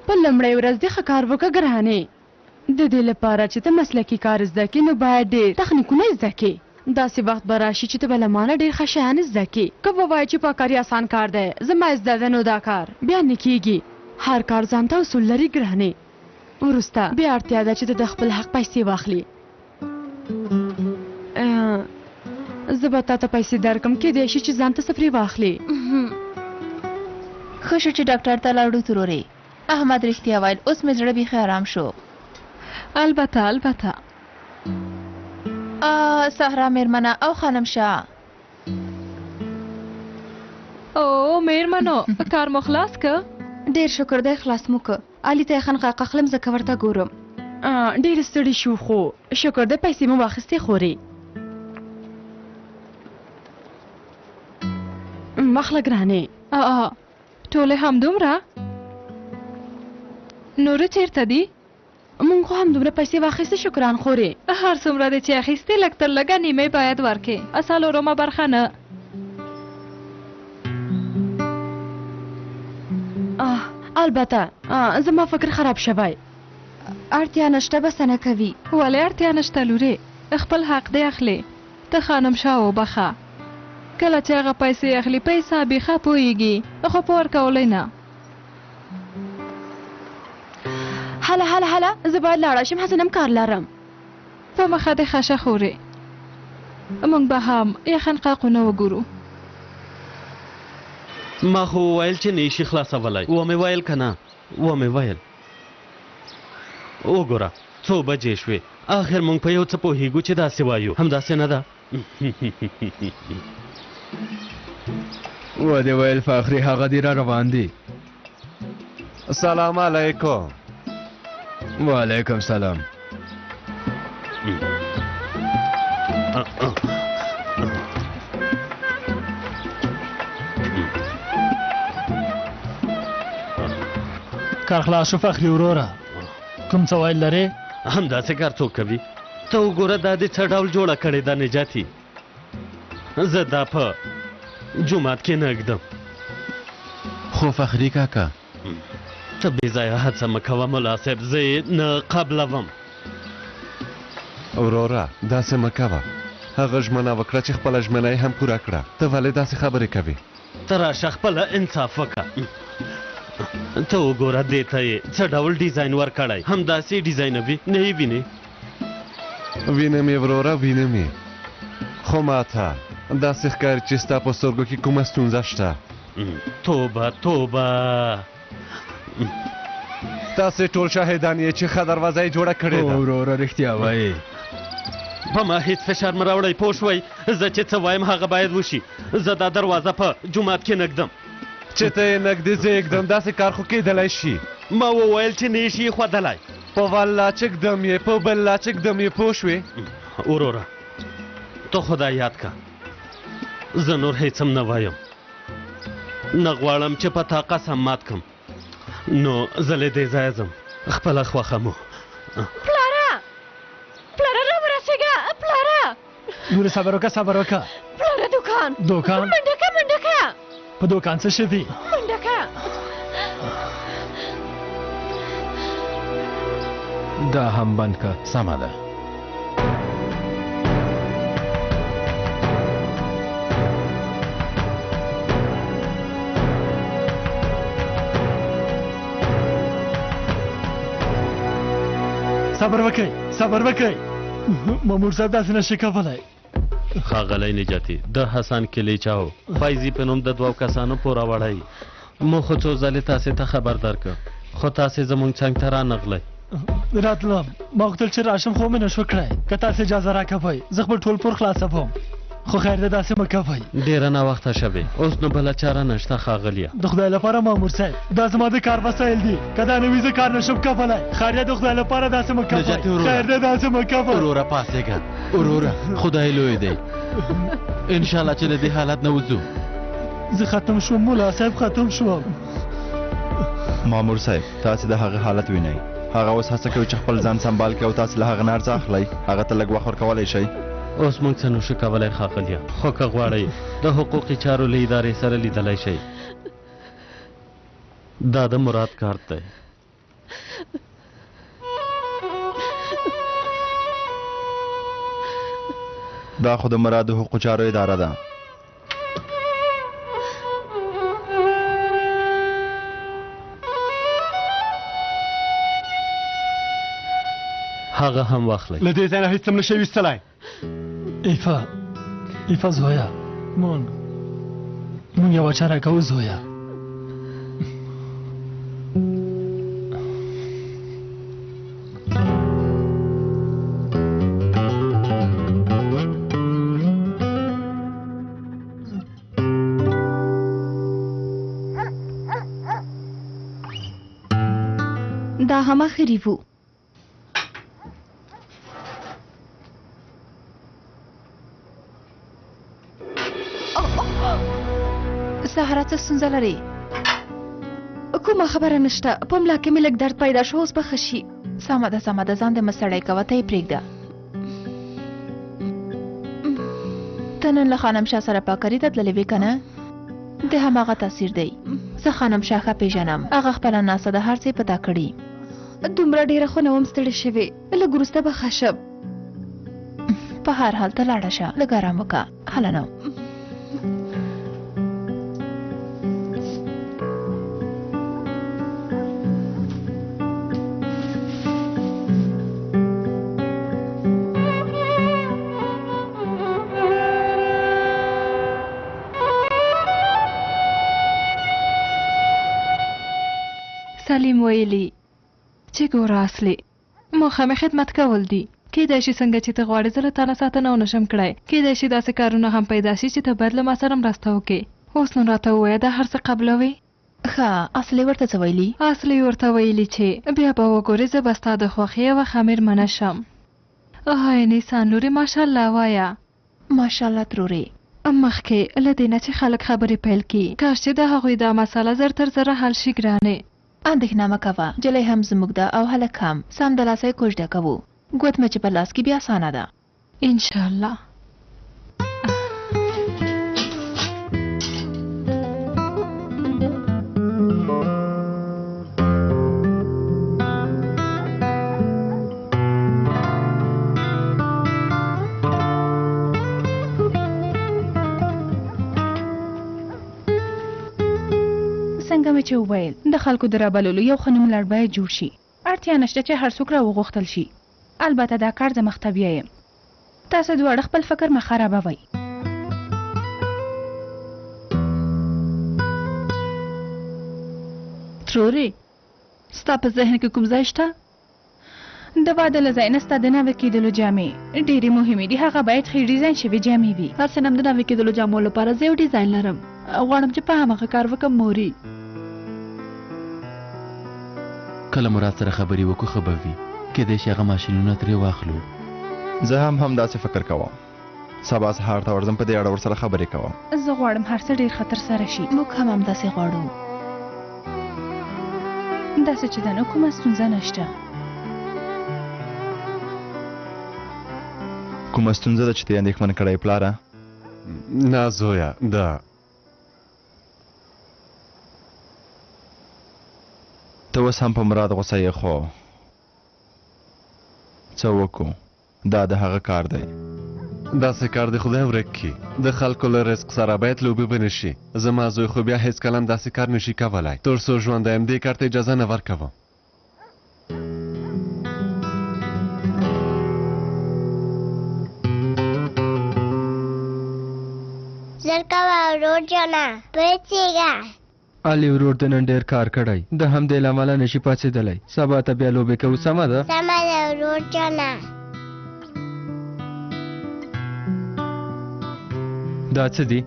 په لومړۍ ورځ دې ښه کار وکړه ګرانې. د دې لپاره چې ته مسلکي کار زده کړې نو باید ډېر تخنیکونه زده کړې. داسې وخت به راشي چې ته به له مانه ډېر ښه شیان زده کړې. که ووایې چې پاککاري اسان کار دی زما زده ده نو دا کار بیا نه کېږي. هر کار ځان ته اصول لري ګرانې. وروسته بیا اړتیا ده چې د خپل حق پیسې واخلي. زه به تا ته پیسې درکړم کېدای شي چې ځان ته څه پرې واخلې. ښه شو چې ډاکټر ته لاړو ترورې. احمد رښتیا ویل اوس مې زړه بیخي آرام شو. البته سهرا میرمنه او خانم شاه. او میرمنو کار مو خلاص که؟ ډیر شکر دی خلاص مو که. علي ته یې خنقه قخلم ځکه ورته ګورم. ډېر ستړي شو خو شکر دی پیسې مو واخیستې خورې. مخله ګرانې. ټولې همدومره؟ نورې چیرته دي؟ مونږ خو همدومره پیسې واخیستې شکران خورې. هر څومره دی چې اخیستې لږ تر لږه نیمې باید ورکې. څلورمه برخه نه. البته زما فکر خراب شوی. اړتیا نشته بس نه کوي. ولې اړتیا نشته لورې؟ خپل حق دی اخلي. ته خانم شاه وبخه. کله چې هغه پیسې اخلي په حساب یې ښه پوهېږي خو په ورکولی نه. هله زه باید لاړه شم هسې نم کار لرم. په مخه دې خشه خورې. موږ به هم یخن قاقونه وګورو. ما خو ویل چې نه شي خلاصولی. ومې ویل که نه ومې ویل. وګوره څو بجې شوې. آخر موږ په یو څه پوهېږو چې داسې وایو همداسې نه ده. و دې ویل فخري هغه دې را روان دي. السلام علیکم. وعلیکم سلام. کار خلاص شو فخري وروره. کوم څه ویل لرې؟ همداسې کار څوک کوي؟ ته وګوره دا دې څه ډول جوړه کړې ده نجاتي. زه دا په جومات کې نه ږدم. خو فخري کاکا ته بې ځایه هڅه مه کوه ملا صاحب. زه یې نه قبلوم. وروره داسې مه کوه. هغه ژمنه وکړه چې خپله ژمنه یې هم پوره کړه. ته ولې داسې خبرې کوې؟ ته راشه خپله انصاف وکړه. ته وګوره دې ته یې څه ډول ډیزاین ورکړی. همداسې ډیزاینوي نه یې وینې؟ وینم یې وروره وینم یې. خو ماته داسې ښکاري چې ستا په سترګو کې کومه ستونزه شته. توبه تاسې ټول شاهدان یې چې ښه دروازه یې جوړه کړې ده. وروره رښتیا وایې. په ما هیڅ فشار مه راوړئ پوه شوئ. زه چې څه وایم هغه باید وشي. زه دا دروازه په جومات کې نه ږدم. چې ته یې نږدې زه یې ږدم داسې کار خو کېدلی شي. ما وویل چې نه شي ښودلی. په والله چې ږدم یې په بالله چې ږدم یې پوه شوې. وروره ته خدای یاد که. زه نور هیڅ هم نه وایم. نه غواړم چې په تا قسم مات کړم. نو زه له دې ځایه ځم. خپله خوښه مو. پلاره راورسېږه. پلاره نورې صبر وکړه. پلاره دوکان منډه که په دوکان څه شوي؟ منډه که. دا هم بند که. سمه ده. صبر وکړئ. مامور صاحب داسې نشي کولی. ښاغلی نجاتي د حسن کلیچا و فایزي په نوم د دوو کسانو پوره وړی. مو خو څو ځلې تاسې ته خبر درکړ خو تاسې زموږ څنګ ته رانغلی. راتلم ما غوښتل چې راشم خو مې نشو کړی. که تاسې اجازه راکوئ زه خپل ټول پور خلاصوم. خو خیر دی داسې مه کوئ. ډېره ناوخته شوې. اوس نو بله چاره نشته ښاغلیه. د خدای لپاره مامور صاحب دا زما د کار وسایل دي. که دا نه وي زه کار نشم کولی. خیریه د خدای لپاره داسې مه کوئ. خیر دی داسې مه کوئ. وروره پاڅېږه. وروره خدای لوی دی. انشاءالله چې له دې حالت نه وځو. زه ختم شوم ملا صاحب ختم شوم. مامور صاحب تاسې د هغه حالت وینئ. هغه اوس هڅه کوي چې خپل ځان سنبال کړي او تاسې له هغه نه ارزه اخلئ. هغه ته لږ وخت ورکولی شئ. اوس موږ څه نشو کولی ښاغلیه، خو که غواړئ د حقوقي چارو له ادارې سره لیدلی شئ. دا د مراد کارت دی. دا خو د مراد د حقوقو چارو اداره ده. هغه هم واخلئ. له دې ځای نه هېڅ هم نشئ ویستلی. ایفا زویا، مونږ یوه چاره کوو زویا. دا هم اخري وو. سهاره څه ستونزه لري؟ کومه خبره نشته، په ملا کې مې لږ درد پیدا شو، اوس به ښه شي. سمه ده سمه ده، ځان دې مه ستړی کوه، ته یې پرېږده. ته نن له خانمشاه سره پاکري ته تللې وې که نه؟ د هماغه تاثیر دی. زه خانمشاه ښه پېژنم، هغه خپله ناسته ده، هر څه یې پته کړي. دومره ډېره خو نه وم ستړې شوې، لږ وروسته به ښه شم. په هر حال ته لاړه شه، لږ ارام وکړه. هله نو. سلیم ویلي چې ګوره اصلي موخه مې خدمت کول دي. کیدای شي څنګه چې ته غواړې زه له تا نه ساتنه ونشم کړی، کیدای شي داسې کارونه هم پیدا شي چې ته باید له ما سره مرسته وکړې. اوس نو راته ووایه دا هر څه قبلوې؟ ښه، اصلي ورته څه ویلي؟ اصلي ورته ویلي چې بیا به وګورې زه به ستا د خوښې یوه ښه مېرمنه شم. هاي نیسان لورې ماشاءالله وایه. ماشاءالله ترورې. مخکې له دې نه چې خلک خبرې پیل کړي، کاش چې د هغوی دا مسله زر تر زره حل شي ګرانې. اندېښنه مه کوه، جلۍ هم زموږ ده او هلک هم، سمدلاسه یې کوژده کوو. ګوتمه چې په لاس کې بیا اسانه ده. انشاءالله. څنګه مې چې وویل د خلکو د رابللو یو ښه نوم لړ باید جوړ شي. اړتیا نشته چې هر څوک راوغوښتل شي. البته دا کار زه مخته بیایم. تاسو دواړه خپل فکر مه خرابوئ. ترورې ستا په ذهن کې کوم ځای شته؟ د واده له ځای نه ستا د نوې کېدلو جامې ډېرې مهمې دي. هغه باید ښې ډیزاین شوې جامې وي. هر څه نم د نوې کېدلو جامو لپاره زه یو ډیزاین لرم، غواړم چې په هماغه کار وکړم. موري کله مراد سره خبرې وکړو ښه به وي، کیدای شي هغه ماشینونه ترې واخلو. زه هم همداسې فکر کوم. سبا سهار ته ورځم، په دې اړه ورسره خبرې کوم. زه غواړم هر څه ډېر خطر سره شي. موږ هم همداسې غواړو. داسې چې د نه کومه ستونزه نشته. کومه ستونزه ده چې ته یې اندېښمنه کړی پلاره؟ نه زویا، ده ته اوس هم په مراد غوسه یې، خو څه وکړو، دا د هغه کار دی. داسې کار د خدای ورک کړي. د خلکو له رزق سره باید لوبې ونه شي. زما زوی خو بیا هېڅکله هم داسې کار نشي کولی. تر څو ژوندی یم دې کار ته اجازه نه ورکوم. زر کوه ورور جانه، پاڅېږه. علي ورور د نن ډېر کار کړی، د همدې له امله نشي پاڅېدلی. سبا ته بیا لوبې کوو، سمه ده؟ سمه ده ورور جانه. دا څه دي؟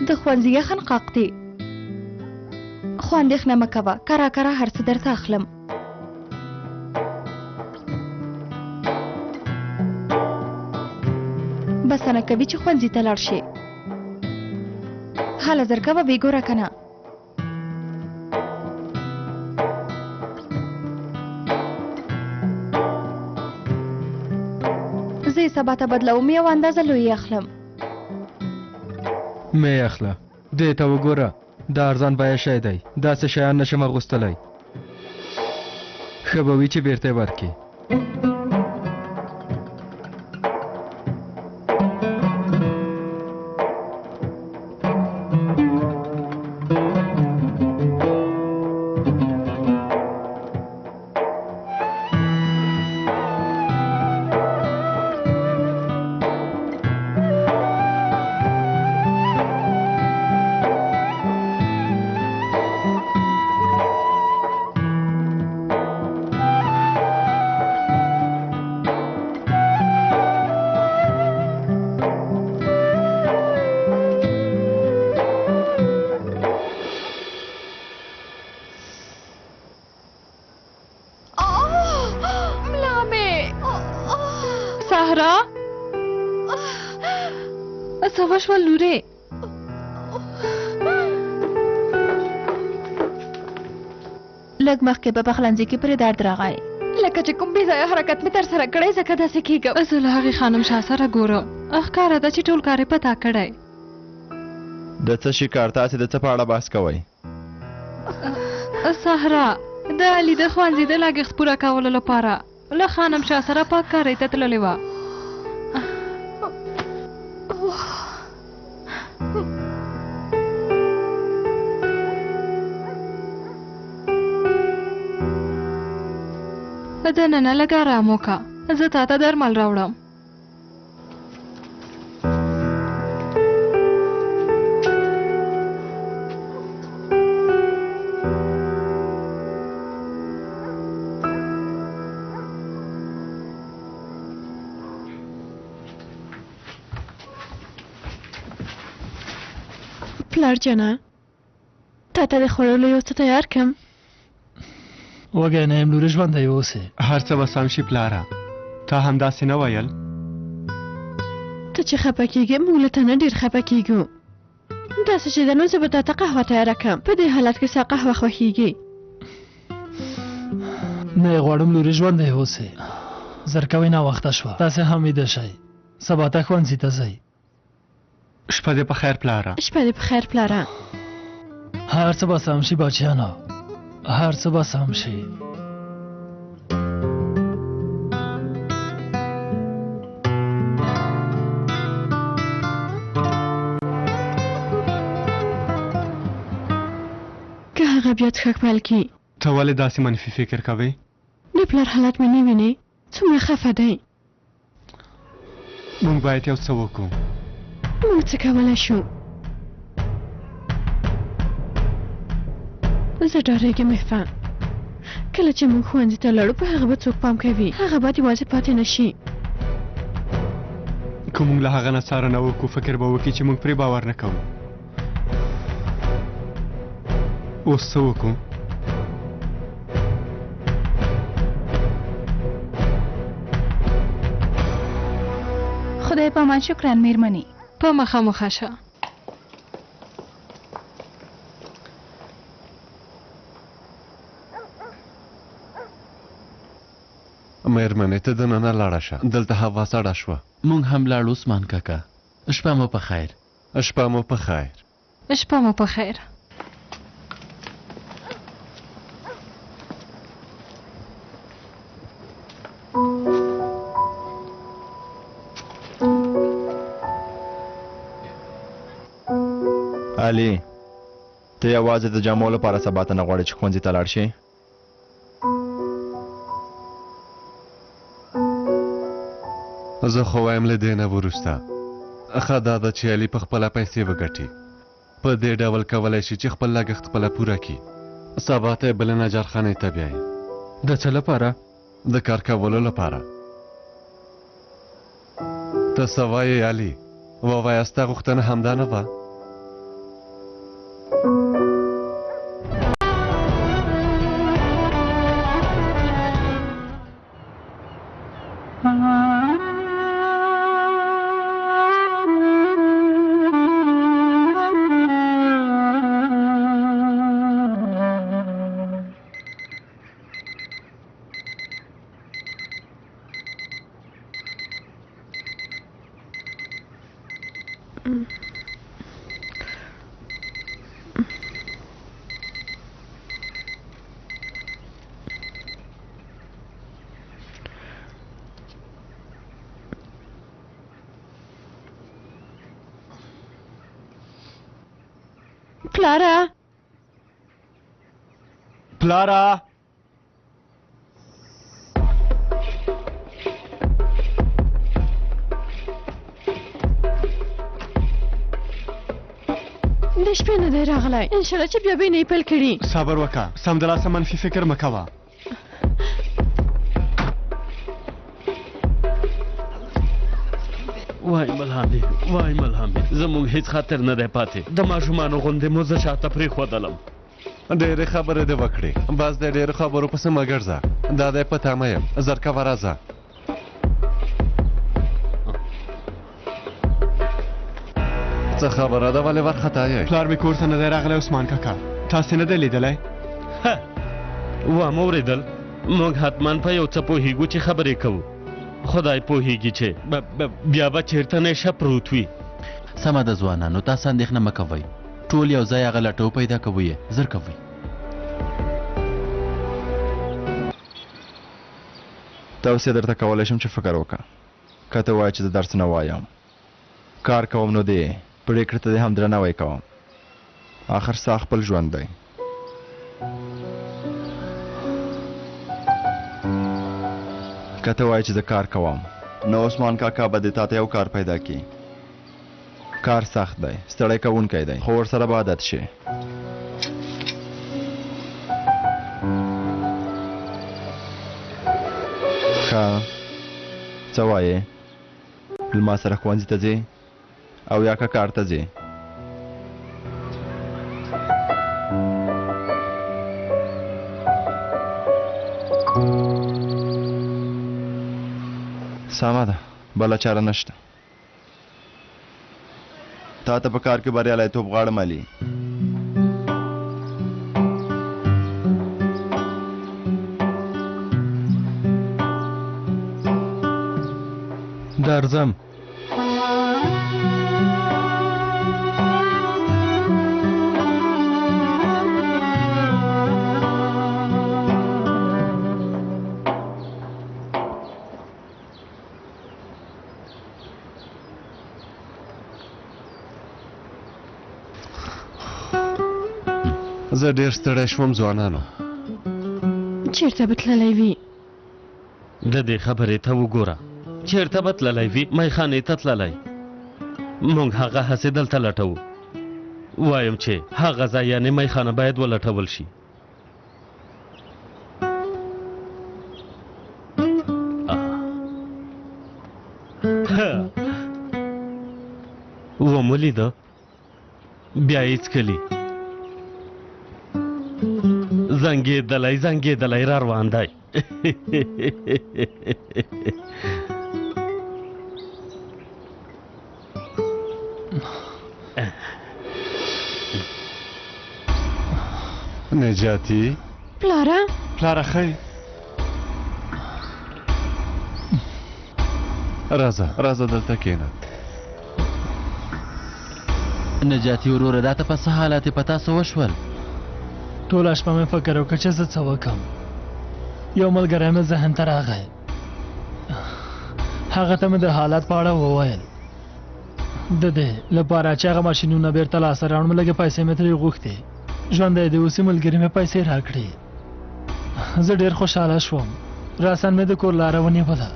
د ښوونځي یخن قاق دی، خو اندېښنه مه کوه، کرا کرا هر څه درته اخلم. بسنه کوي چې ښوونځي ته لاړ شي. هله زر کوه، ویې ګوره که نه. زه یې سبا ته بدلوم یو اندازه لوی اخلم. مې اخله دې ته وګوره دا ارزان بیه شی دی داسې شیان نشم اغوستلی ښه به وي چې بیرته یې ورکړي. شول لورې لږ مخکې په پخلنځي کې پرې درد راغی لکه چې کوم بې ځایه حرکت مې تر سره کړی ځکه داسې کېږم. زه له هغې خانم شاه سره ګورم ښکاره ده چې ټول کار یې پتا کړی. د څه شي کار تاسې د څه په اړه بحث کوئ؟ سهرا د علي د ښوونځي د لګښت پوره کولو لپاره له خانم شاه سره پاککارۍ ته تللې وه. دننه لږ ارام وکړه زه تا ته درمل راوړم. پلار جانه تا ته د خوړلو یو څه تیار کړم. وږی نه یم لورې ژوندی اوسې. هر څه به سم شي پلاره تا همداسې نه ویل. ته چې خفه کېږې موږ له تا نه ډېر خفه کېږو. داسې چې ده نو زه به تا ته قهوه تیاره کړم. په دې حالت کې ستا قهوه خوښېږي؟ نه یې غواړم لورې ژوندی اوسې. زرکوی ناوخته شوه تاسې هم ویده شئ سبا ته ښوونځي ته ځئ. شپه دې په خیر پلاره. شپه دې په خیر پلاره. هر څه به سم شي بچیانو هر څه به سم شي. که هغه بیا څښاک پیل کړي ته ولې داسې منفي فکر کوې؟ د پلار حالت مې نه وینې څومره خفه دی. موږ باید یو څه وکړو. موږ څه کولی شو؟ زه ډارېږم عرفان کله چې موږ ښوونځي ته لاړو په هغه به څوک پام کوي هغه باید یوازې پاتې نه شي. که موږ له هغه نه څارنه وکړو فکر به وکړي چې موږ پرې باور نه کوو. اوس څه وکړو؟ خدای پامان شکران میرمنې په مخه مخه شه. مېرمنې ته دننه لاړه شه دلته هوا سړه شوه. مونږ هم لاړو عثمان کاکا. شپه مو په خیر. شپه مو په خیر. شپه مو په خیر. علي ته یوازې د جامو لپاره سبا ته نه غواړې چې ښوونځي ته لاړ شې؟ زه خو وایم له دې نه وروسته ښه دا ده چې علي په خپله پیسې وګټي. په دې ډول کولی شي چې خپل لګښت خپله پوره کړي. سبا ته یې بلې نجارخانې ته بیایي. د څه لپاره؟ د کار کولو لپاره. ته څه وایې علي؟ ووایه ستا غوښتنه همدا نه وه؟ پلاره پلاره د شپې نه دی راغلی انشاءالله چې بیا به یې نه پیل کړي صبر وکړه سمدلاسه منفي فکر مه کوه وای ملهامي وای ملهامي زموږ هیڅ خاطر نه دی پاتې د ماشومانو غوندې مو زه شاته پرېښودلم ډېرې خبرې دې وکړې بس د ډېرو خبرو پسې مه ګرځه دا دی په تمه یم زر کوه راځه څه خبره ده ولې وارخطا یې پلار مې کور ته نه دی راغلی عثمان کاکا تاسې نه دی لیدلی وام اورېدل موږ حتما په یو څه پوهېږو چې خبرې کوو خدای پوهېږي چې بیا به چېرته نشه پروت وي سمه ده ځوانانو تاسو اندېښنه مه کوئ ټول یو ځای هغه لټو پیدا کوئ زر کوئ توصیه درته کولی شم چې فکر وکړه که ته وایې چې زه درس نه وایم کار کوم نو دی پرېکړې ته دې هم درناوی کوم آخر ستا خپل ژوند دی که ته وایې چې زه کار کوم نو عثمان کاکا به دې تا ته یو کار پیدا کړي کار سخت دی ستړی کوونکی دی خو ورسره به عادت شي ښه څه وایې لما سره ښوونځي ته ځې او یا که کار ته ځې سمه ده بله چاره نشته تا ته په کار کې بریالیتوب غاړه مالي درځم زه ډېر ستړی شوم ځوانانو چیرته به تللی وي د دې خبرې ته وګوره چیرته به تللی وي میخانې ته تللی موږ هغه هسې دلته لټوو وایم چې هغه ځای یعنې میخانه باید ولټول شي ومو لیده بیا یې څکلي زنګېدلی را روان دی نجاتی پلاره پلاره ښه راځه دلته کښېنه نجاتي وروره دا ته په څه حالات په تاسو وشول ټوله شپه مې فکر وکړ چې زه څه وکړم یو ملګری مې ذهن ته راغی هغه ته مې د حالات په اړه وویل د دې لپاره چې هغه ماشینونه بیرته لاسته راوړم لږې پیسې مې ترې غوښتې ژوندی دی اوسې ملګري مې پیسې راکړې زه ډېر خوشحاله شوم راسن مې د کور لاره ونیوله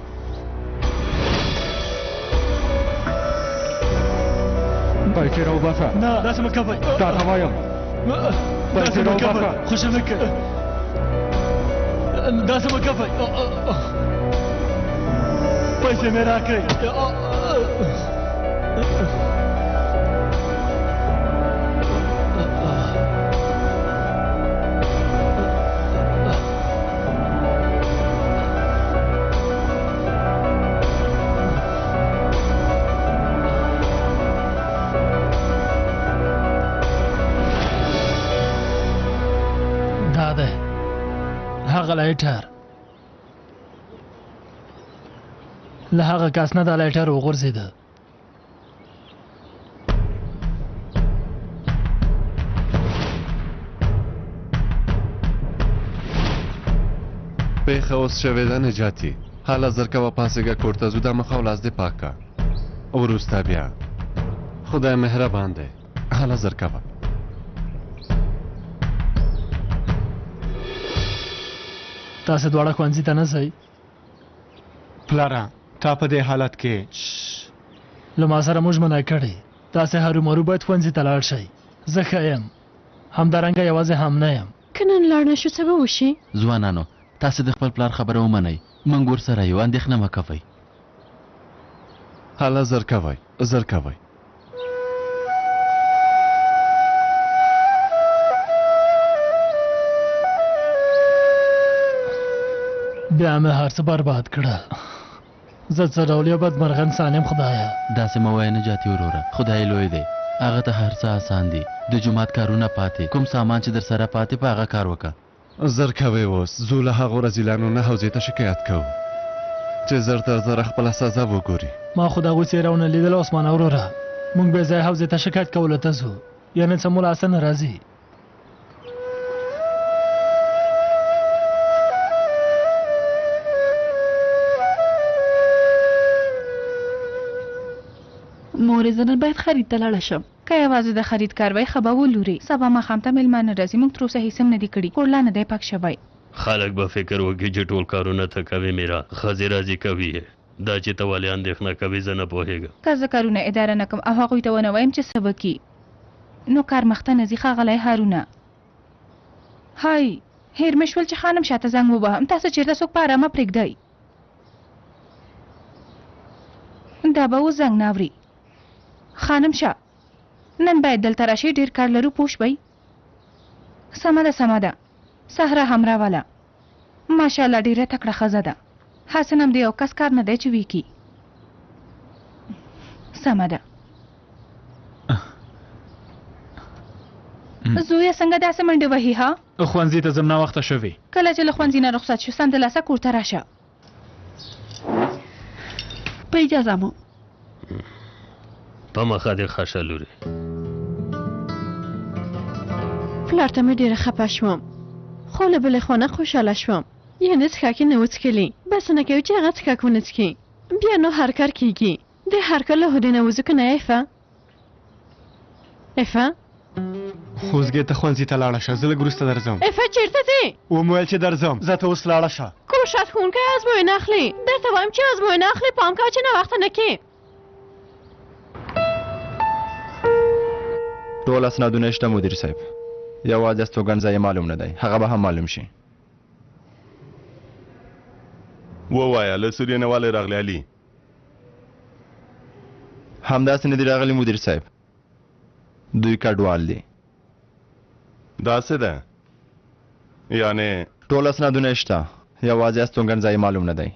پیسې راوباسه نه داسې مه کوئ تا ته وایم داسې مه کوئ خوښه مې کړ داسې مه کوئ پیسې مې راکړئ هغه لایټر له هغه کس نه دا لایټر وغورځېده پیښه اوس شوې ده نجاتي حاله زر کوه پاڅېږه کور ته ځو دا مخ او لاس دې پاک کړه وروسته بیا خدای مهربان دی حاله زر کوه تاسو دواړه ښوونځي ته نه ځئ؟ پلاره تا په دې حالت کې له ما سره موږ منع کړی تاسې هرومرو باید ښوونځي ته لاړ شئ. زه ښه یم، همدارنګه یوازې هم نه یم. که نن لاړ نه شو څه به وشي؟ ځوانانو تاسو د خپل پلار خبره ومنئ، موږ ورسره یو، اندېښنه مه کوئ. هله زر کوئ زر کوئ. بیا مې هر څه برباد کړه. زه څه ډول یو بدمرغه انسان یم خدایه. داسې مه وایه نجاتي وروره، خدای لوی دی، هغه ته هر څه آسان دي. د جومات کارونه پاتې، کوم سامان چې در سره پاتې په هغه کار وکړه. زر کوئ اوس زو له هغو رذیلانو نه حوزې ته شکایت کوو چې زر تر زره خپله سزا وګوري. ما خو د هغوی څېره ونه لیدله عثمانه وروره. موږ بې ځایه حوزې ته شکایت کولو ته ځو، یعنې څه مو لاسه نه راځي. مورې زه نن باید خرید ته لاړه شم. که یوازې د خرید کاروي خبر ولوري، سبا ماښام ته میلمانه راځي. موږ تر اوسه هیڅ هم نه دي کړي، کور لا نه دی پاک شوی. خلک به فکر وکړي چې ټول کارونه ته کوي، میرا ښځې راځي کوي. دا چې ته ولې اندېښنه کوي زه نه پوهېږم. که زه کارونه اداره نه کړم او هغوی ته ونه وایم چې څه وکړي، نو کار مخته نه ځي. ښاغلی هارونه، هی هیر مې شول چې خانم شاته زنګ ووهم. تاسو چېرته څوک په ارامه پرېږدئ؟ دا به اوس زنګ نه اوري. خانم شاه نن باید دلته راشئ، ډېر کار لرو، پوه شوئ؟ سمه ده سمه ده. سهره هم راوله، ماشاءالله ډېره تکړه ښځه ده. حسن هم د یو کس کار نه دی چې ویکي. سمه ده. زویه څنګه داسې منډې وهي ها؟ ښوونځي ته ځم ناوخته شوې. کله چې له ښوونځي نه رخصت شو سمدلاسه کور ته راشه. په اجازه مو. په مخه دې خشه لورې. پلار ته مې ډېره خفه شوم، خو له بلې خوا نه خوشحاله شوم. یعنې څښاک یې نه وڅښلي، بس نه کوي چې هغه څښاک ونه څښي. بیا نو هر کار کېږي. د هر کار له هودې نه وځو که نه ایفه؟ ایفه خوزګې ته ښوونځي ته لاړه شه، زه لږ وروسته درځم. ایفه چېرته ځې؟ ومې ویل چې درځم، زه ته اوس لاړه شه. کوم شاید ښوونکی ازموینه اخلي؟ درته وایم چې ازموینه اخلي، پام کوه چې ناوخته نه کې. ټول اسنادونه شته مدیر صاحب، یوازې استوګنځای یې معلوم نه دی، هغه به هم معلوم شي. ووایه له سوریې نه ولې راغلی علي؟ همداسې نه دي راغلي مدیر صاحب، دوی کډوال دي. داسې ده؟ یعنې ټول اسنادونه شته، یوازې استوګنځای یې معلوم نه دی.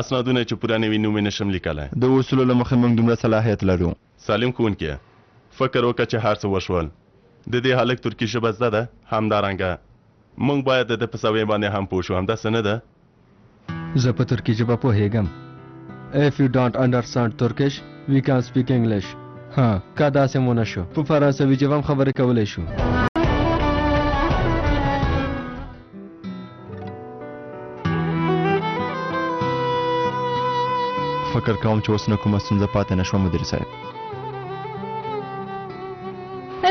اسنادونه چې پوره نه وي نوم یې نشم لیکلی. د اصولو له مخې موږ دومره صلاحیت لرو. سالم ښوونکی، فکر وکړه چې هر څه وشول. د دې هلک ترکي ژبه زده ده، همدارنګه موږ باید د ده په سویې باندې هم پوه شو، همداسې نه ده؟ زه په ترکي ژبه پوهېږم. If you don't understand Turkish, we can speak English. ها که داسې مو نه شو په فرانسوي ژبه هم خبرې کولی شو. فکر کوم چې اوس نه کومه ستونزه پاتې نه شوه مدیر صاحب.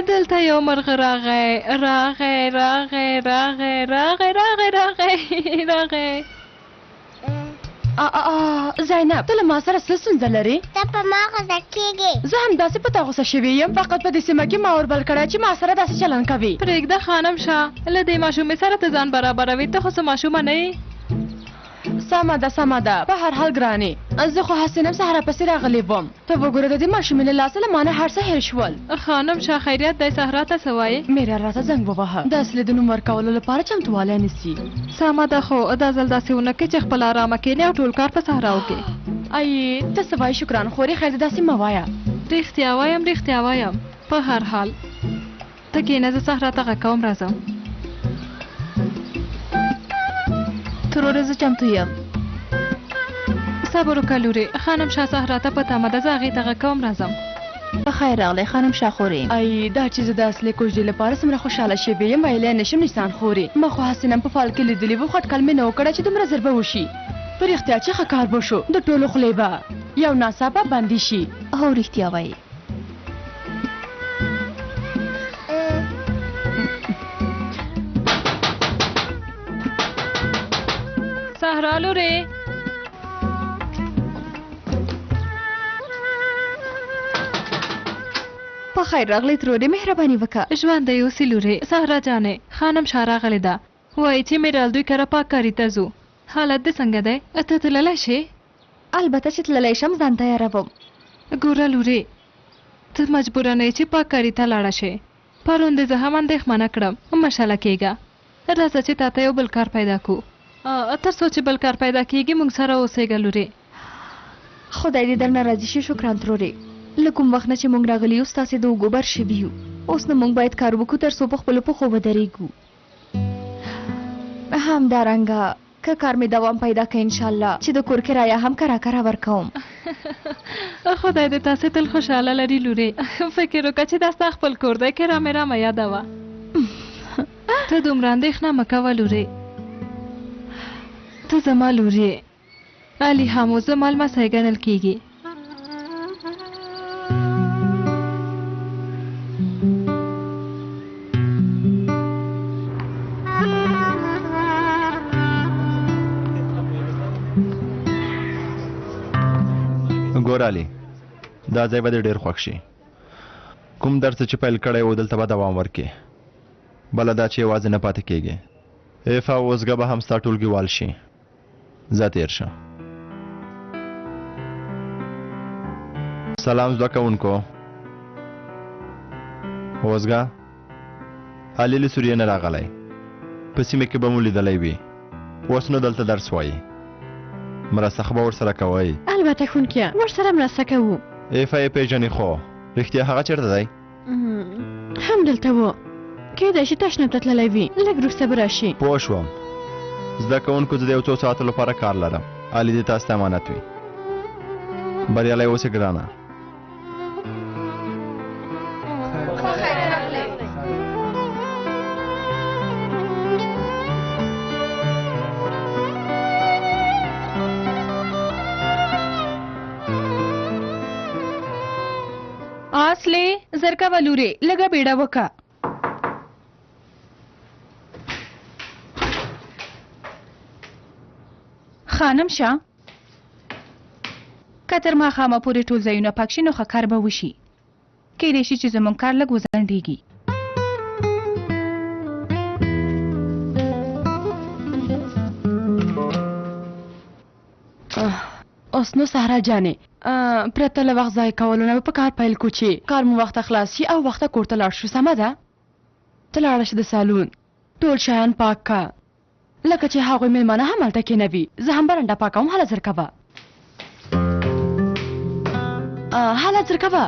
دلته یو مرغه راغی راغی راغی راغی راغی راغی راغی راغی. زینب ته له ما سره څه ستونزه لرې؟ ته په ما غوسه کېږې. زه همداسې په تا غوسه شوې یم، فقط په دې سیمه کې ما وربل کړی چې ما سره داسې چلند کوي. پرېږده خانم شاه، له دې ماشومې سره ته ځان برابروې، ته خو څه ماشومه نه یې. سمه ده سمه ده، په هر حال ګرانې زه خو حسینم سهره پسې راغلی وم. ته وګوره د دې ماشومې له لاسه له ما نه هر څه هېر شول. خانم شاه خیریت دی، صحرا ته څه وایې؟ میرا راته زنګ ووهه، د اصلي د نوم ورکولو لپاره چمتوالی نیسي. سمه ده، خو دا ځل داسې ونه کړې چې خپل ارامه کښېنې او ټول کار په صحرا وکړې. ای ته څه وایې شکران خورې، خیر دې داسې مه وایه. رښتیا وایم رښتیا وایم. په هر حال ته کښېنه، زه صحرا ته غږ کوم، راځم. تر ورځې زه چمتو یم. صبر وکړه لورې، خانم شاه صحرا ته په تمه ده، زه هغې ته غږ کوم، راځم. په خیر راغلی خانم شاه خورې. ای دا چې زه د اصلي کوژدې لپاره څومره خوشحاله شوې یم ویلی نشم نسان خورې. ما خو حسینم په فال کې لیدلي وو، خټکل مې نه و کړی چې دومره زر به وشي. په رښتیا چې ښه کار به شو، د ټولو خولې به یو ناڅاپه بندي شي. هو رښتیا وایي. صحرا لورې په خیر راغلی ترورې، مهرباني وکړه. ژوندی اوسې لورې. صحرا جانې خانم شاه راغلې ده، وایي چې میرال دوی کره پاککاري ته ځو. حالت دې څنګه دی؟ ته تللی شې؟ البته چې تللی شم، ځان تیاروم. ګوره لورې، ته مجبوره نه یې چې پاککاري ته لاړه شې. پرون دې زه هم اندېښمنه کړم. مشاله کېږه، راځه چې تا ته یو بل کار پیدا کړو. تر څو چې بل کار پیدا کېږي موږ سره اوسېږه لورې. خدای دې درنه راضي شي. شکران ترورې. له کوم وخت نه چې موږ راغلي یو ستاسې د اوږو بر شوي یو. اوس نو موږ باید کار وکړو تر څو په خپلو پښو ودرېږو. همدارنګه که کار مې دوام پیدا کړي انشاءالله چې د کور کرایه هم کرا ورکوم. خدای دې تاسې تل خوشحاله لري لورې. فکر وکړه چې دا ستا خپل کور دی، کرا مې رامه یادوه. ته دومره اندېښنه مه کوه لورې. ته زما لورې. علي هم اوس زما لمسی ګڼل کېږي. ګور علي، دا ځای به دې ډېر خوښ شي. کوم درس چې پیل کړی و دلته به دوام ورکې. بله دا چې یوازې نه پاتې کېږي. ایفا اوزګه به هم ستا ټولګیوال شي. ځه تېر شه. سلام زده کوونکو. اوزګه، علي له سوریې نه راغلی. په سیمه کې به مو لیدلی وي. اوس نو دلته درس وایي. مرسته خو به ورسره کوئ؟ البته ښوونکیه، ورسره مرسته کوو. ایفا یې پېژنې خو رښتیا هغه چېرته دی؟ همدلته و. کیدای شي تشناب ته تللی وي. لږ وروسته به راشي. پوه شوم. زده کوونکو زه د یو څو ساعتو لپاره کار لرم. علي دې تاسو ته امانت وي. بریالی اوسې ګرانه. اصلي زرکه ولورې لږه بیړه وکړه. خانم شاه، که تر ماښامه پورې ټول ځایونه پاک شي نو ښه کار به وشي. کیدای شي چې زموږ کار لږ وځنډېږي. اوس نو سهرا جانې، پرته له وخت ضایع کولو نه به په کار پیل کړو چې کار مو وخته خلاص شي او وخته کور ته لاړ شو. سمه ده؟ ته لاړه شه د سالون، ټول شیان پاک که، لکه چې هغوی مېلمانه هم هلته کېنوي. زه هم برنډه پاکوم. هله زر کوه، هله زر کوه.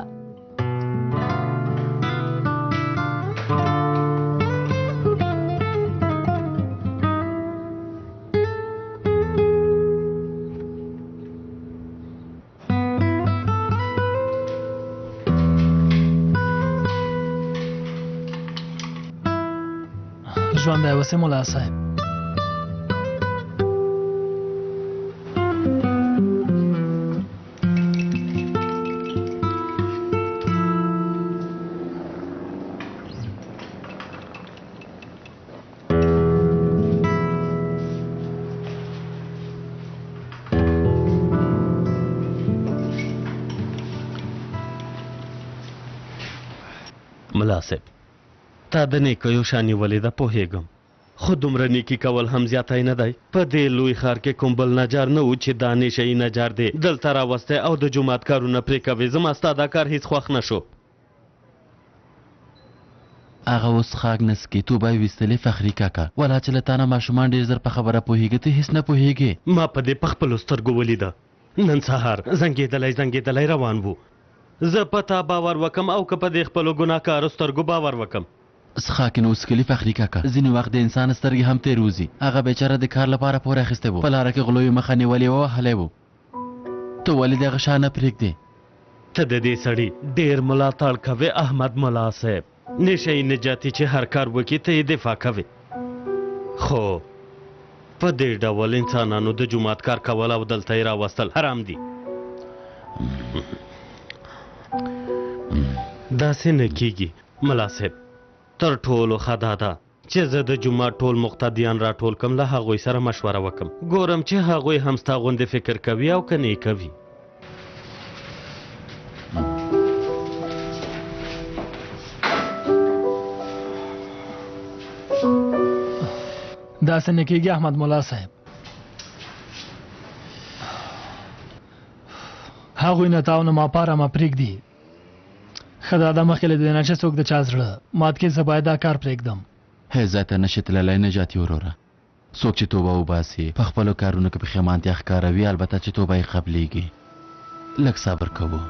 ژوندی اوسې ملا صاحب. ملاسب، تا د نیکیو شانې ولې ده پوهېږم، خو دومره نیکي کول هم زیاتی نه دی. په دې لوی ښار کې کوم بل نجار نه و چې دا نشهیي نجار دی دلته راوستی او د جومات کارونه پرې کوي. زما ستا دا کار هیڅ خوښ نه شو. هغه اوس خاک نسکي توبه یې ویستلې فخري کاکا. ولا چې له تا نه ماشومان ډېر زر په خبره پوهېږي، ته هېڅ نه پوهېږې. ما په دې په خپلو سترګو ولیده. نن سهار زنګېدلی روان وو. زه په تا باور وکم او که په دې خپلو ګناهکارو سترګو باور وکم. څښاک نو وڅکلي فخري کاکا. ځینې وخت د انسان سترګې هم تېروځي. هغه بیچاره د کار لپاره پور اخیستی و، په لاره کې غلو یې مخه نیولې وه، وهلی و. ته ولې دغه شان نه پرېږدې؟ ته د دې سړي ډېر ملاتړ کوې احمد ملا صاحب. نشهیي نجاتي چې هر کار وکړي ته یې دفاع کوې، خو په دې ډول انسانانو د جومات کار کول او دلته یې راوستل حرام دي. داسې نه کیږي ملا صاحب، تر ټولو ښه دا ده چې زه د جومات ټول مقتدیان راټول کم، له هغوی سره مشوره وکم، ګورم چې هغوی هم ستا غوندې فکر کوي او که نه کوي. داسې نه کېږي احمد مولا صاحب. هغوی نه تا او نه ما پاره ما پرېږدي. ښه دا ده مخکې له دې نه چې څوک د چا زړه مات کړي، زه باید دا کار پرېږدم. هې ځای ته نشي تللی نجاتي وروره. څوک چې توبه وباسي په خپلو کارونو کې پښیمانتیا ښکاروي، البته چې توبه یې قبلیږي. لږ صبر کوو.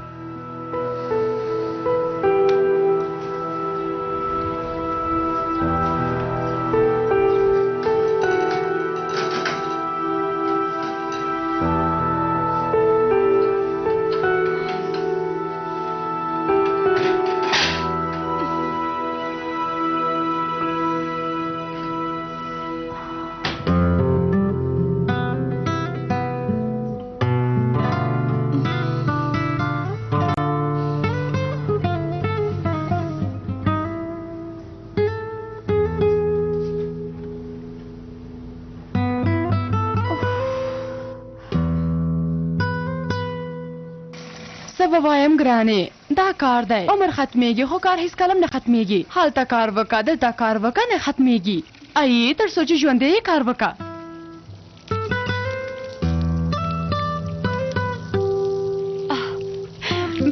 وایم ګرانې دا کار دی، عمر ختمیږي خو کار هیڅ کلم نه ختمیږي. هلته کار وکړه، دلته کار وکړه، نه ختمیږي. ای تر څو چې ژوندی یې کار وکړه.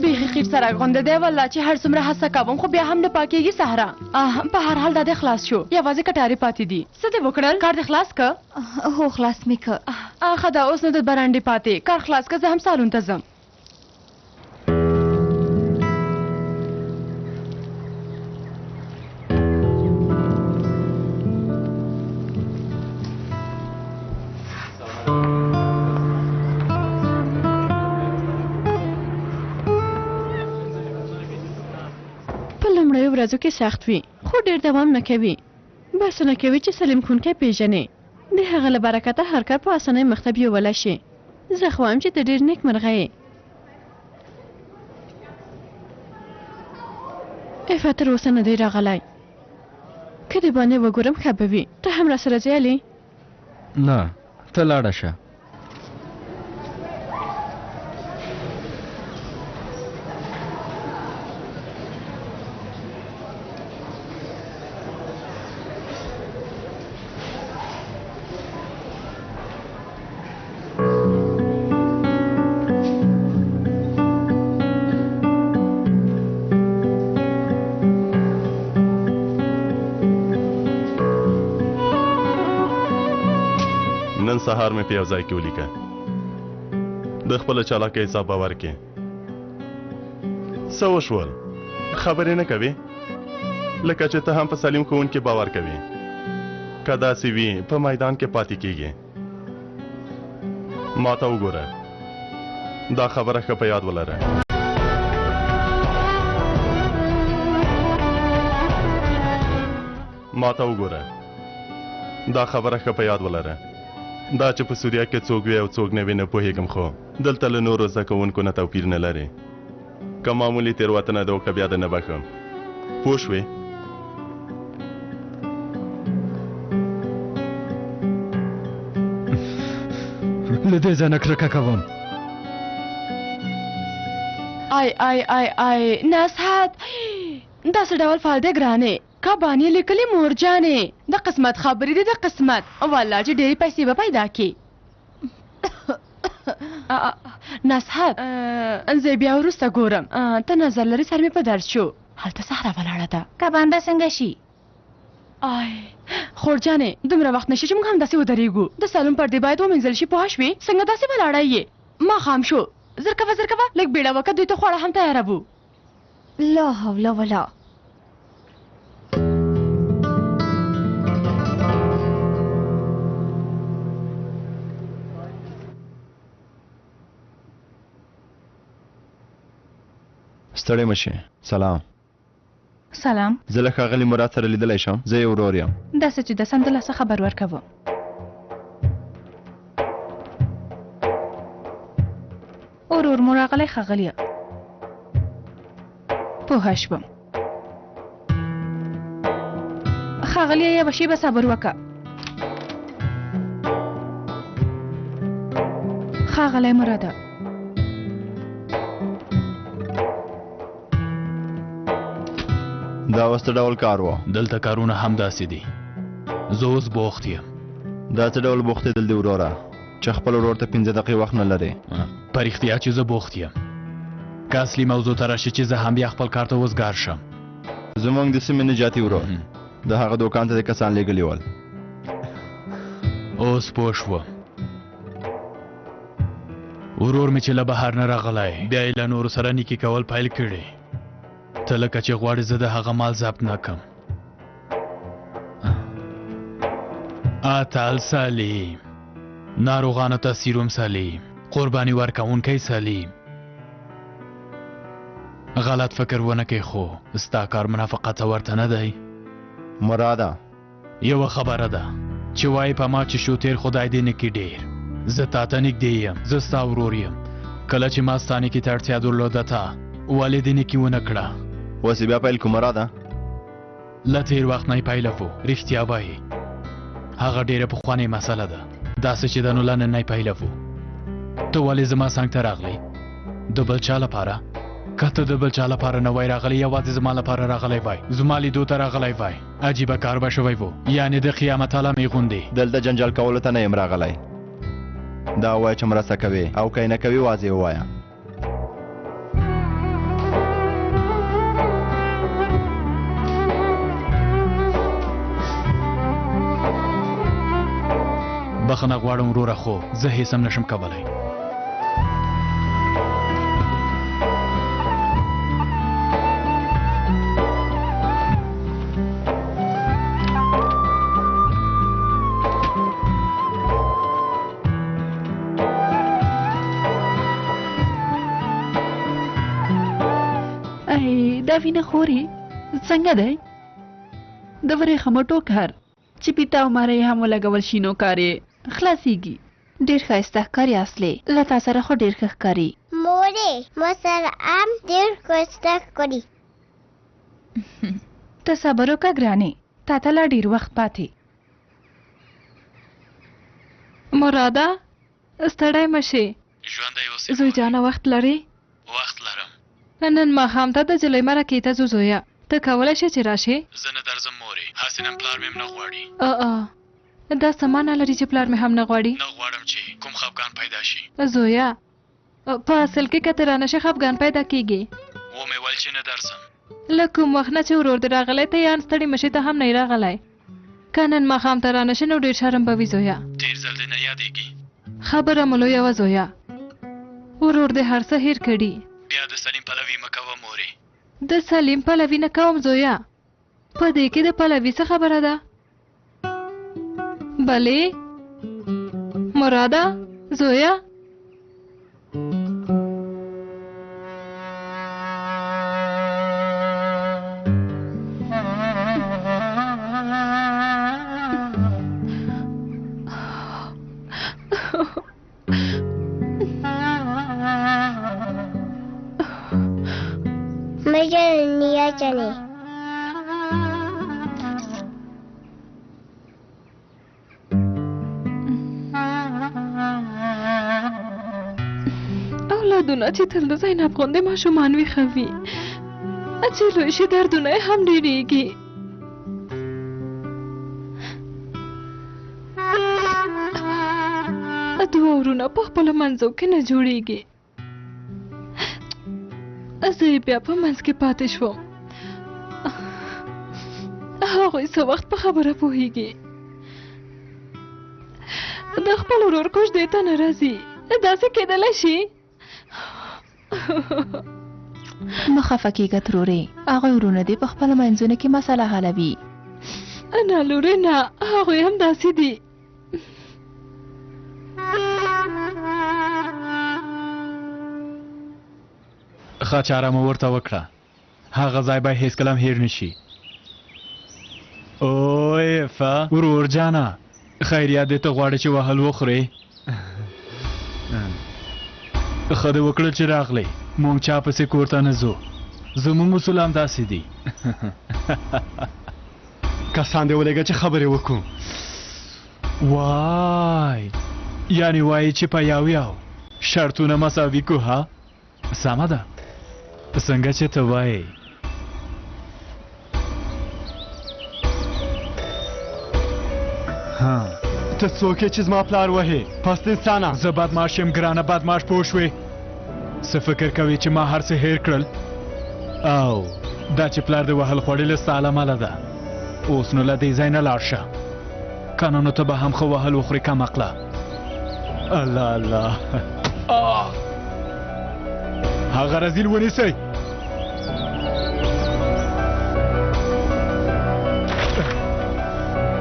بیخي خیر سره غونډه دی والله چې هر څومره هڅه کوم خو بیا هم نه پاکېږي صحرا. په هر حال دا د خلاص شو، یوازې کټارې پاتې دي. څه دې وکړل؟ کار دې خلاص که؟ هو خلاص مې که. ښه ده اوس نو د برانډې پاتې، کار خلاص که، زه هم سالون ته ځم. ورځو کې سخت وي خو ډیر دوام نه کوي. بس نه کوي چې سلیم خونکی پیژنې. د هغه له برکته هر کار په اسانۍ مخته بیولی شي. زه خو وایم چې ته ډېر نیک مرغه یې. افا تر اوسه نه دی راغلی. که د باندې وګورم ښه به وي. ته هم راسره ځې علي؟ نه ته لاړه شه. سهار مې په یو ځای کې ولیکه. د خپل چالاکۍ حساب باور کې څه وشول؟ خبرې نه کوي لکه چې ته هم په سلیم ښوونکي باور کوي. که داسې وي په میدان کې پاتې کېږي. ما ته وګوره، دا خبره ښه په یاد ولره. ما ته وګوره، دا خبره ښه په یاد ولره. دا چې په سوریا کې څوک وي او څوک نه وي نه پوهېږم، خو دلته له نورو زده کوونکو نه توپیر نه لري. که معمولي تېروتنه ده وکړه بیا د نه بښم. پوه شوې؟ له دې ځای نه کرکه کوم. آی نصحت داسې ډول فال دی ګرانې. کبانې لیکلي مورجانې د قسمت خبرې دي، د قسمت والله چې ډېرې پیسې به پیدا کړي. نصحت زه بیا وروسته ګورم. ته نظر لرې سر مې په درد شو. هلته صحرا ولاړه ده. کبان به څنګه شي؟ خورجانې دومره وخت نشي چې موږ هم داسې ودرېږو. د سالون پردې باید ومینځل شي. پوه شوې څنګه داسې ولاړه یې؟ ماښام شو، زر کوه لږ بیړه وکړه، دوی ته خواړه هم تیاروو. لا حول ولا. ستړی مشي. سلام. سلام. زه له ښاغلي مراد سره لیدلی شم. زه یې ورور یم. داسې چې د سمدلاسه خبر ورکوم. ورور مو راغلی ښاغلیه پوه شوم ښاغلیه یوه شېبه صبر وکړه ښاغلی مراده دا اوس څه ډول کار و دلته کارونه هم داسې دي زه اوس بوخت یم دا څه ډول بوختېدل دي وروره چې خپل ورور ته 5 دقیقې وخت نه لرې په رښتیا چې زه بوخت یم که اصلي موضوع ته راشي چې زه هم بیا خپل کار ته وزګار شم زموږ د سیمې نجاتي ورور د هغه دوکان ته د کسان لېږلي ول اوس پوه شوم ورور مې چې له بهر نه راغلی بیا یې له نورو سره نیکي کول پیل کړي ته لکه چې غواړې زه د هغه مال ضبط نه کړم اتل سلیم ناروغانو ته سیروم سلیم قرباني ورکوونکی سلیم غلط فکر ونه کې خو ستا کار منافقت ورته نه دی مراده یوه خبره ده چې وایي په ما چې شو تیر خدای دې نه کړي ډېر زه تا ته نږدې یم زه ستا ورور یم کله چې ما ستا نیکي ته اړتیا درلوده تا ولې دې نیکي ونه کړه اوس بیا پیل کوم مراده له تیر وخت نه یې پیله کړو رښتیا وایي هغه ډېره پخوانۍ مسله ده داسې چې د نو له نن نه یې پیله کړو ته ولې زما څنګ ته راغلی د بل چا لپاره که ته د بل چا لپاره نه وای راغلی یوازې زما لپاره راغلی وای زما لیدو ته راغلی وای عجیبه کار به شوی و یعنې د قیامت علامې غوندې دلته جنجال کولو ته نه یم راغلی دا وایه چې مرسته کوې او که یې نه کوې واضح ووایه بخښنه غواړم وروره خو زه هیڅ هم نشم کولی دا وینه خوري څنګه دی د ورېښمو ټوکر چې پیتا او ماره یې هم ولګول شي نو کار یې خلاصېږي ډېر ښایسته ښکاري اصلي له تا سره خو ډېر ښه ښکاري مورې ما سره هم ډېر ښایسته ښکاري ته صبر وکړه ګرانې تا ته لا ډېر وخت پاتې مراده ستړی مه شې زوی جانه وخت لرې وخت لرم نن ماښام ته د جلۍ مرکې ته ځو زویه ته کولی شې چې راشې زه نه درځم مورې هسې نن پلار مې هم نه غواړي دا څه معنا لري چې پلار مې هم نه غواړي نه غواړم چې کوم خفګان پیدا شي زویه په اصل کې که ته رانشې خفګان پیدا کېږي ومې ویل چې نه درځم له کوم وخت نه چې ورور دې راغلی ته یان ستړي مشې ته هم نه یې راغلی که نن ماښام ته رانشې نو ډېر شرم به وي زویه تېر ځل دې نه یادېږي خبره مو لویه وه زویه ورور دې هر څه هېر کړي بیا د سلیم پلوي مه کوه مورې د سلیم پلوي نه کوم زویه په دې کې د پلوي څه خبره ده بلې مراده زویه Majalaniya jane. اولادونه چې تل د زینب غوندې ماشومان وي ښه وي چې لوی شي دردونه یې هم ډېرېږي دوه ورونه په خپلو منځو کې نه جوړېږي زه یې بیا په منځ کې پاتې شوم هغوی څه وخت په خبره پوهېږي د خپل ورور کوش دې ته نه راځي داسې کېدلی شي مه خفه کېږه ترورې هغوی ورونه دې په خپلو منځونو کې مسله حلوي نه لورې نه هغوی هم داسې دي ښه چاره مو ورته وکړه هغه ځای به هېڅکله هم هېر نه شي اوی فا ورور جانه خیریت دې ته غواړې چې وهل وخورې ښه دې وکړل چې راغلی مونږ چا پسې کور ته نه ځو زموږ اصول هم داسې دي کسان دې ولېږه چې خبرې وکړو وای یعنی وایي چې په یو شرطونه مساوي کو ها سمه ده څنګه چې ته وایې ته څوک یې چې زما پلار وهې پست انسانه زه بدماش یم ګرانه بدماش پوه شوې څه فکر کوې چې ما هر څه هیر کړل او دا چې پلار دې وهل خوړلې ستا له امله ده اوس نو له دې ځای نه لاړ شه کنه نو ته به هم ښه وهل وخورې کم عقله الله الله هغه رزیل ونیسئ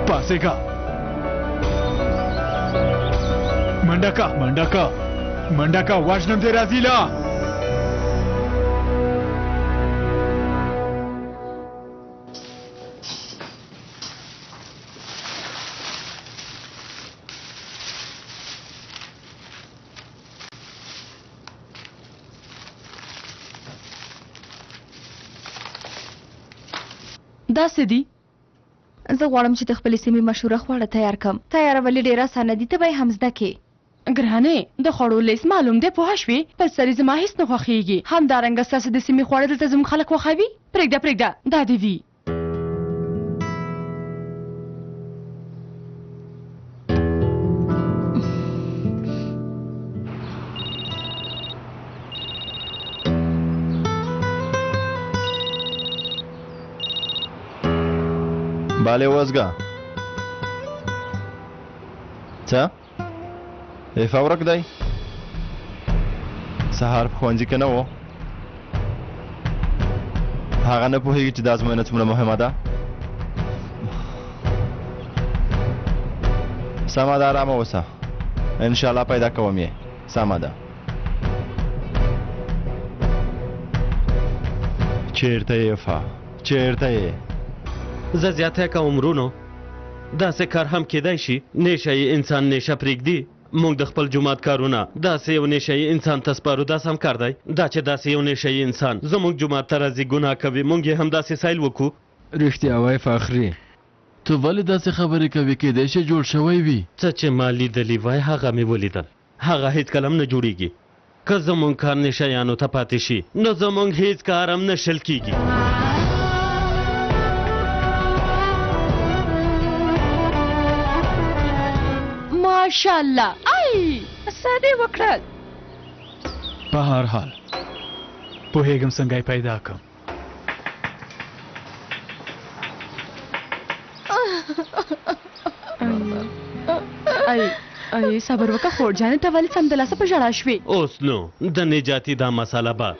پاسېږه منډه که منډه که منډه که وژنم دې رزیله داسې دي زه غواړم چې د خپلې سیمې مشهوره خواړه تیار کړم تیارول یې ډېر اسانه دي ته به یې هم زده کې ګرانې د خوړو لیست معلوم دی پوه شوې بل سري زما هېڅ نه خوښېږي همدارنګه ستاسې د سیمې خواړه دلته زموږ خلک خوښوي پرېږده پرېږده دا دې وي باله وزګه څه ایفا ورک دی سهار په ښوونځي کې نه و هغه نه پوهېږي چې دا ازموینه څومره مهمه ده سمه ده ارامه اوسه انشاءالله پیدا کوم یې سمه ده چیرته یې ایفا چیرته یې زه زیاته کوم ورونو داسې کار هم کیدای شي نیشه یې انسان نیشه پرېږدي موږ د خپل جومات کارونه داسې یو نیشه یې انسان ته سپارو داسې هم کار دی دا چې داسې یو نیشه یې انسان زموږ جومات ته راځي ګناه کوي موږ یې هم داسې سایل وکړو رښتیا وای فخري ته ولې داسې خبرې کوې کیدای شي جوړ شوی وي څه چې ما لیدلي وای هغه مې ولیدل هغه هېڅکله هم نه جوړېږي که زموږ کار نیشهیانو ته پاتې شي نو زموږ هېڅ کار هم نه شل کېږي ماشاءالله ای ساده وکړل په هر حال پوهېږم څنګه یې پیدا کړم ای صبر وکړه خور جانې ته ولې سمدلاسه په ژړا شوې اوس نو د نجاتي دا مساله به